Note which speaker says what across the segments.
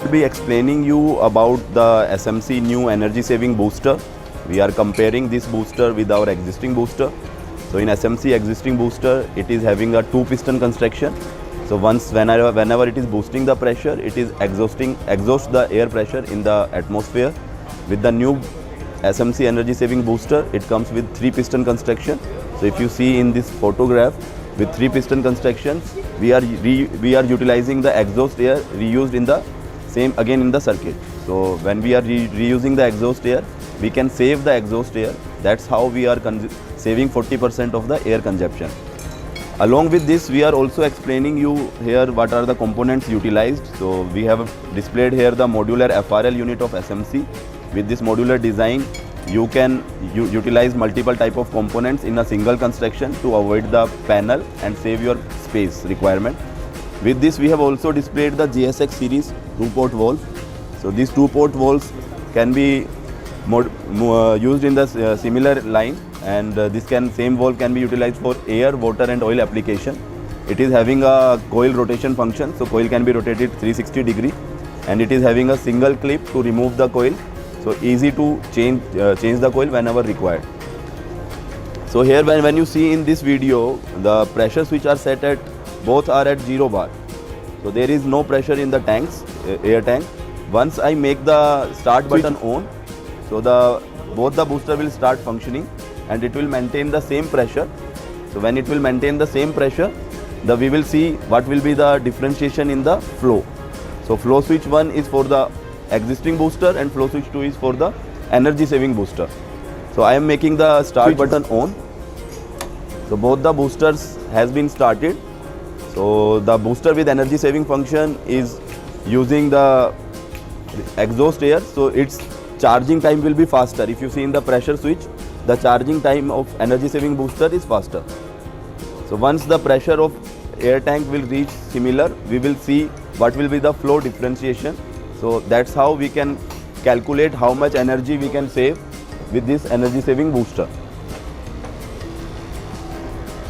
Speaker 1: will be explaining you about the SMC new energy saving booster. We are comparing this booster with our existing booster. So in SMC existing booster, it is having a 2-piston construction. So whenever it is boosting the pressure, it is exhaust the air pressure in the atmosphere. With the new SMC energy saving booster, it comes with 3-piston construction. So if you see in this photograph, with 3-piston constructions, we are utilizing the exhaust air reused in the in the circuit. So when we are reusing the exhaust air, we can save the exhaust air. That's how we are saving 40% of the air consumption. Along with this, we are also explaining you here what are the components utilized. So we have displayed here the modular FRL unit of SMC. With this modular design, you can utilize multiple type of components in a single construction to avoid the panel and save your space requirement. With this, we have also displayed the JSX series 2-port valve. So these 2-port valves can be used in the similar line, and same valve can be utilized for air, water and oil application. It is having a coil rotation function, so coil can be rotated 360 degree, and it is having a single clip to remove the coil. So easy to change the coil whenever required. So here when you see in this video, the pressure switch are set at both are at 0 bar. So there is no pressure in the tanks, air tank. Once I make the start button on, so both the booster will start functioning and it will maintain the same pressure. So when it will maintain the same pressure, we will see what will be the differentiation in the flow. So flow switch 1 is for the existing booster and flow switch 2 is for the energy saving booster. So I am making the start button on. So both the boosters has been started. So the booster with energy saving function is using the exhaust air, so its charging time will be faster. If you see in the pressure switch, the charging time of energy saving booster is faster. So once the pressure of air tank will reach similar, we will see what will be the flow differentiation. So that's how we can calculate how much energy we can save with this energy saving booster.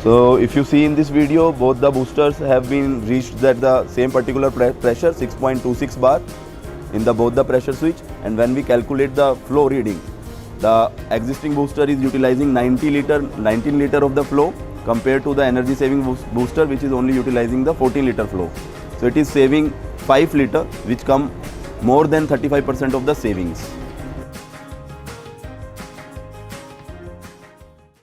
Speaker 1: So if you see in this video, both the boosters have been reached at the same particular pressure, 6.26 bar in both the pressure switch. And when we calculate the flow reading, the existing booster is utilizing 19 liter of the flow compared to the energy saving booster, which is only utilizing the 14 liter flow. So it is saving 5 liter, which come more than 35% of the savings.